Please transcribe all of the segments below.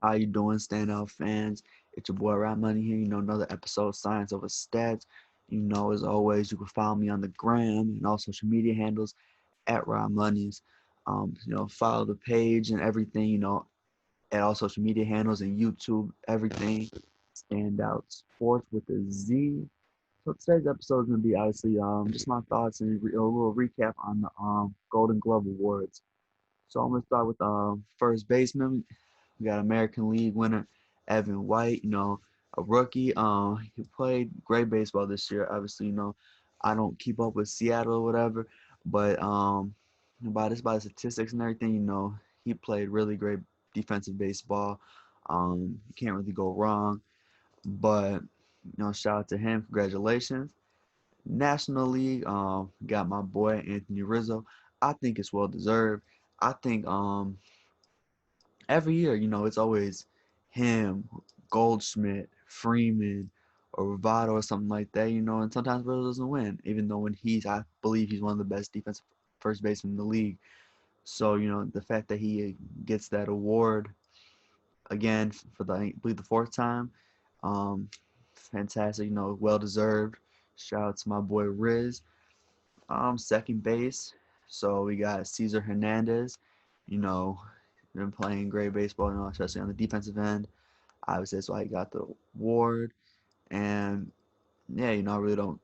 How you doing, standout fans? It's your boy Rap Money here. Another episode of Science Over Stats. As always, you can follow me on the gram and all social media handles at Rap Monies. Follow the page and everything. At all social media handles and YouTube, everything. Standout Sports with a Z. So today's episode is gonna be obviously just my thoughts and a little recap on the Golden Glove Awards. So I'm gonna start with first baseman. We got American League winner Evan White. A rookie. He played great baseball this year. Obviously, I don't keep up with Seattle or whatever, but by the statistics and everything, he played really great defensive baseball. You can't really go wrong. But shout out to him. Congratulations. National League, got my boy Anthony Rizzo. I think it's well deserved. I think every year, it's always him, Goldschmidt, Freeman, or Rivado or something like that, and sometimes Rizzo doesn't win, even though I believe he's one of the best defensive first basemen in the league. So, the fact that he gets that award again for I believe the fourth time, um, fantastic, well deserved. Shout out to my boy Riz. Second base. So we got Cesar Hernandez. You know, been playing great baseball, especially on the defensive end. Obviously, that's why he got the award. And yeah, I really don't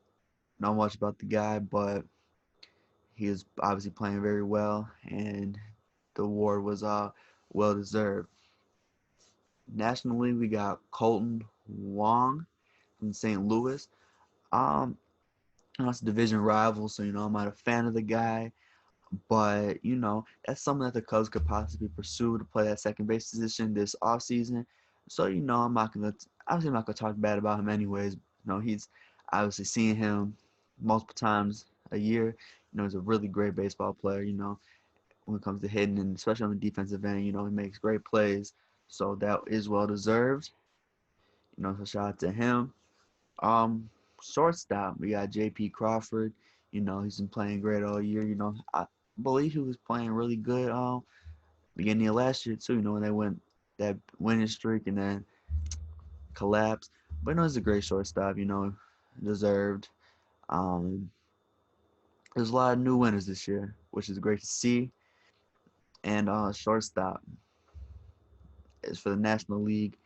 know much about the guy, but he is obviously playing very well, and the award was well deserved. Nationally, we got Colton Wong from St. Louis. Um, that's a division rival, so I'm not a fan of the guy. But, that's something that the Cubs could possibly pursue to play that second base position this offseason. So, I'm not gonna talk bad about him anyways. He's obviously seeing him multiple times a year. He's a really great baseball player, when it comes to hitting and especially on the defensive end, he makes great plays. So that is well deserved. So shout out to him. Um, Shortstop, we got J.P. Crawford. He's been playing great all year. I believe he was playing really good beginning of last year too. When they went that winning streak and then collapsed. But he's a great shortstop. Deserved. Um, there's a lot of new winners this year, which is great to see. And shortstop is for the National League.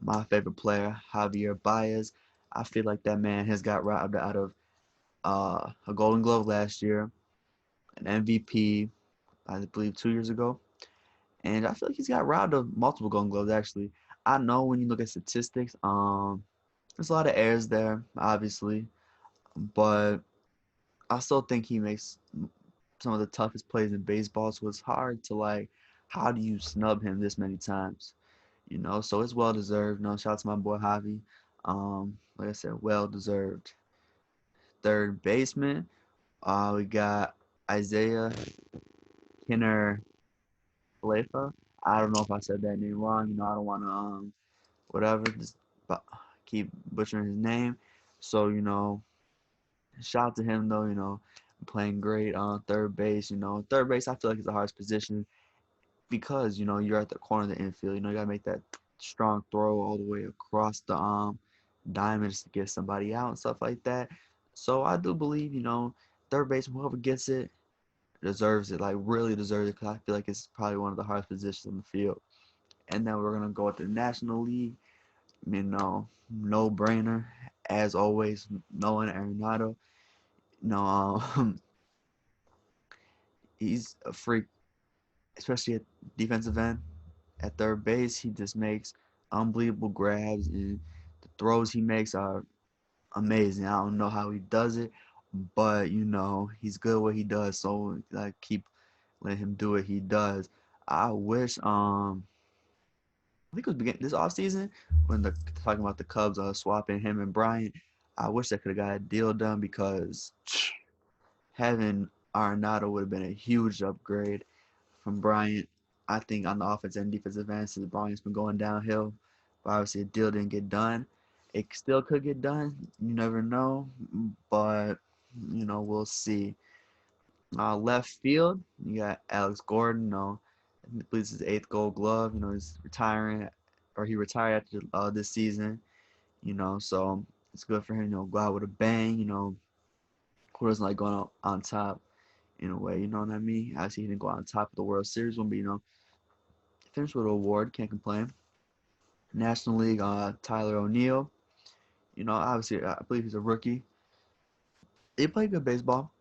My favorite player, Javier Baez. I feel like that man has got robbed out of a Golden Glove last year, an MVP, I believe 2 years ago, and I feel like he's got robbed of multiple Golden Gloves. Actually, I know when you look at statistics, there's a lot of errors there, obviously, but I still think he makes some of the toughest plays in baseball. So it's hard to how do you snub him this many times? So it's well deserved. Shout out to my boy Javi. Like I said, well deserved. Third baseman, we got Isaiah Kinner Falefa. I don't know if I said that name wrong. I don't want to whatever just keep butchering his name. So shout out to him though. Playing great on third base. Third base I feel like is the hardest position because you're at the corner of the infield. You gotta make that strong throw all the way across the diamonds to get somebody out and stuff like that. So I do believe third baseman whoever gets it deserves it, like really deserves it, because I feel like it's probably one of the hardest positions on the field. And then we're gonna go with the National League. No brainer, as always. Nolan Arenado. He's a freak, especially at defensive end. At third base, he just makes unbelievable grabs, and the throws he makes are amazing. I don't know how he does it, but he's good at what he does. So keep letting him do what he does. I wish I think it was this offseason when the talking about the Cubs swapping him and Bryant. I wish they could have got a deal done because having Arenado would have been a huge upgrade from Bryant. I think on the offense and defensive end, since Bryant's been going downhill, but obviously a deal didn't get done. It still could get done. You never know, but we'll see. Left field, you got Alex Gordon. He believes his eighth Gold Glove. He's retiring, or he retired after this season. So it's good for him. Go out with a bang. Who doesn't like going out on top in a way? You know what I mean? Obviously, he didn't go on top of the World Series one, but finished with an award. Can't complain. National League, Tyler O'Neill. Obviously, I believe he's a rookie. He played good baseball.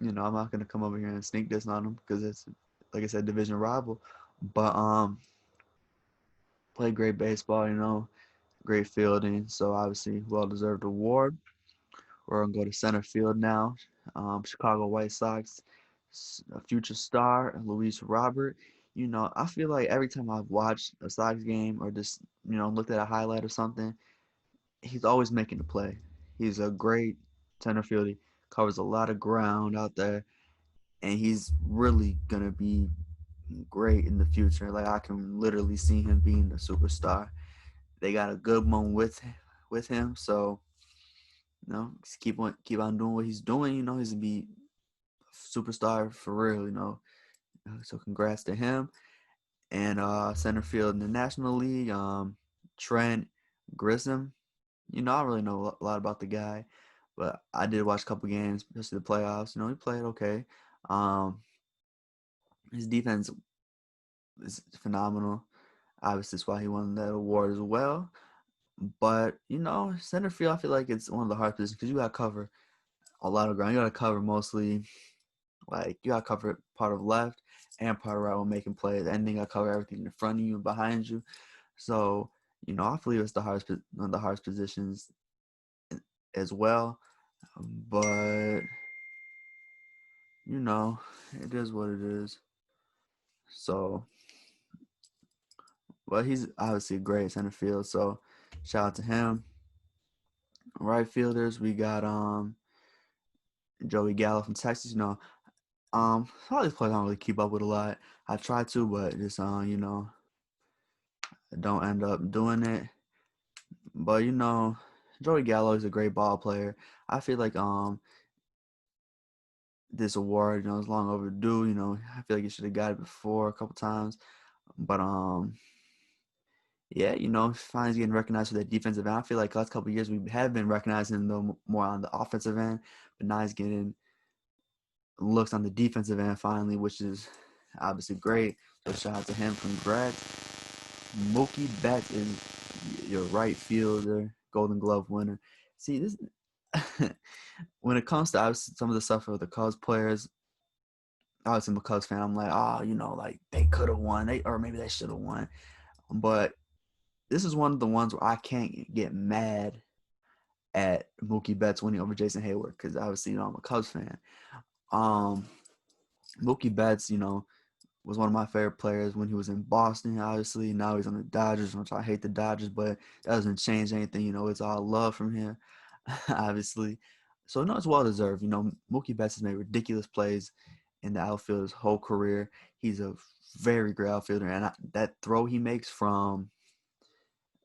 I'm not gonna come over here and sneak this on him because it's, like I said, division rival. But played great baseball. Great fielding. So obviously, well deserved award. We're gonna go to center field now. Chicago White Sox, a future star, Luis Robert. I feel like every time I've watched a Sox game or just looked at a highlight or something, he's always making the play. He's a great center fielder. He covers a lot of ground out there, and he's really gonna be great in the future. Like I can literally see him being a superstar. They got a good one with him, so just keep on doing what he's doing. He's gonna be a superstar for real. So congrats to him. And center field in the National League, Trent Grissom. I don't really know a lot about the guy, but I did watch a couple games, especially the playoffs. He played okay. Um, his defense is phenomenal. Obviously, that's why he won that award as well. But center field, I feel like it's one of the hard positions because you got to cover a lot of ground. You got to cover mostly, like you got to cover part of left and part of right when making plays, and then you got to cover everything in front of you and behind you. So I believe it's one of the hardest positions as well. But it is what it is. So, well, he's obviously a great center field. So, shout out to him. Right fielders, we got Joey Gallo from Texas. All these players I don't really keep up with a lot. I try to, but just I don't end up doing it. But Joey Gallo is a great ball player. I feel like this award, is long overdue. I feel like he should have got it before a couple times. But yeah, finally getting recognized for that defensive end. I feel like the last couple of years we have been recognizing him though more on the offensive end, but now he's getting looks on the defensive end finally, which is obviously great. So shout out to him. Congrats. Mookie Betts is your right fielder, Golden Glove winner. See this when it comes to obviously some of the stuff with the Cubs players. Obviously, I'm a Cubs fan. I'm like, like they could have won, or maybe they should have won. But this is one of the ones where I can't get mad at Mookie Betts winning over Jason Hayward because obviously, I'm a Cubs fan. Mookie Betts, was one of my favorite players when he was in Boston, obviously. Now he's on the Dodgers, which I hate the Dodgers, but that doesn't change anything. It's all love from him, obviously. So, it's well deserved. Mookie Betts has made ridiculous plays in the outfield his whole career. He's a very great outfielder, and that throw he makes from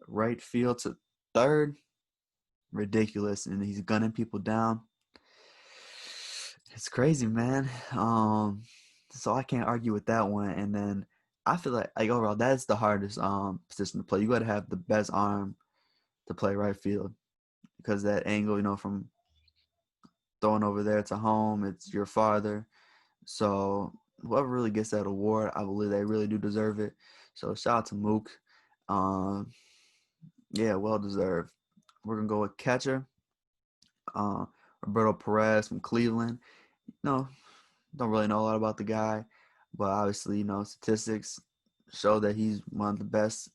right field to third, ridiculous, and he's gunning people down. It's crazy, man. So I can't argue with that one. And then I feel like overall that's the hardest position to play. You got to have the best arm to play right field because that angle, from throwing over there to home, it's your farther. So whoever really gets that award, I believe they really do deserve it. So shout out to Mook. Um, yeah, well deserved. We're gonna go with catcher, uh, Roberto Perez from Cleveland. No, don't really know a lot about the guy, but obviously, statistics show that he's one of the best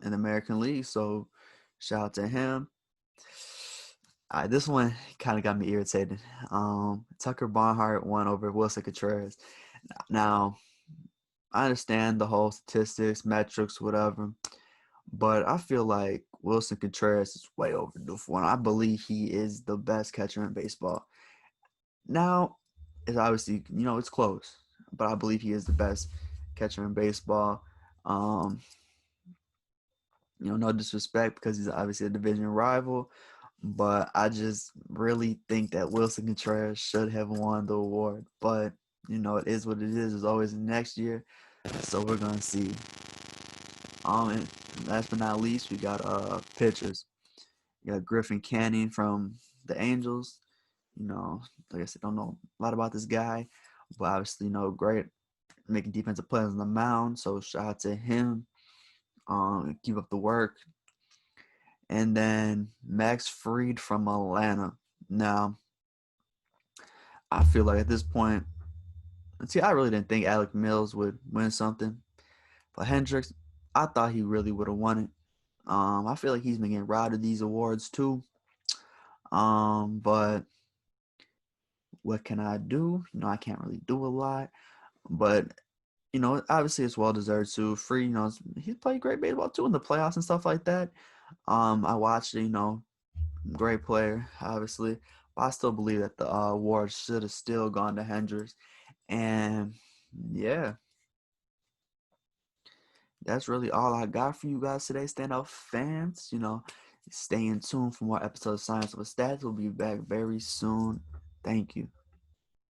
in the American League. So shout out to him. This one kind of got me irritated. Tucker Barnhart won over Wilson Contreras. Now, I understand the whole statistics, metrics, whatever, but I feel like Wilson Contreras is way overdue for one. I believe he is the best catcher in baseball. Now, it's obviously, it's close, but I believe he is the best catcher in baseball. No disrespect because he's obviously a division rival, but I just really think that Wilson Contreras should have won the award. But, it is what it is. It's always next year. So we're gonna see. And last but not least, we got pitchers. You got Griffin Canning from the Angels. You know, like I said, don't know a lot about this guy, but obviously, great making defensive plays on the mound. So shout out to him. Keep up the work. And then Max Fried from Atlanta. Now, I feel like at this point, see, I really didn't think Alec Mills would win something, but Hendricks, I thought he really would have won it. I feel like he's been getting robbed of these awards too. But what can I do? I can't really do a lot. But obviously it's well deserved too. Free, he's played great baseball too in the playoffs and stuff like that. I watched it. Great player, obviously. But I still believe that the award should have still gone to Hendricks. And yeah, that's really all I got for you guys today, standout fans. Stay in tune for more episodes of Science of Stats. We'll be back very soon. Thank you.